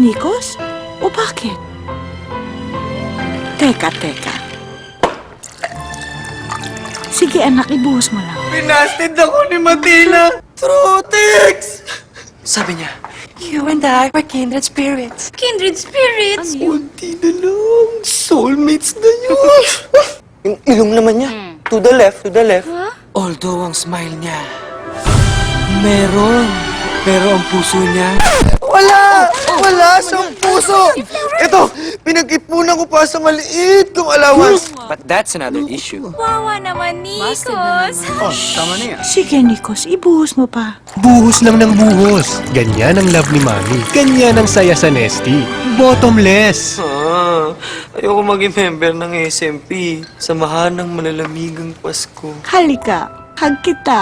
Nikos? O bakit? Teka. Sige anak, ibuhos mo lang. Pinastid ako ni Matina! Trotix! Sabi niya, you and I were kindred spirits. Kindred spirits? Kunti na lang. Soulmates na yun. Yung ilong naman niya. To the left. Although ang smile niya, meron. Pero ang puso niya, Wala siyang puso. Ito, pinag-ipunan ko pa sa maliit kong allowance. but that's another issue. Wawa naman, Nikos. Sige Nikos, ibuhos mo pa. Buhos lang ng buhos. Ganyan ang love ni Mami. Ganyan ang saya sa Nesty. Bottomless. Ayoko maging member ng SMP. Samahan ng Malalamigang Pasko. Halika, hug kita.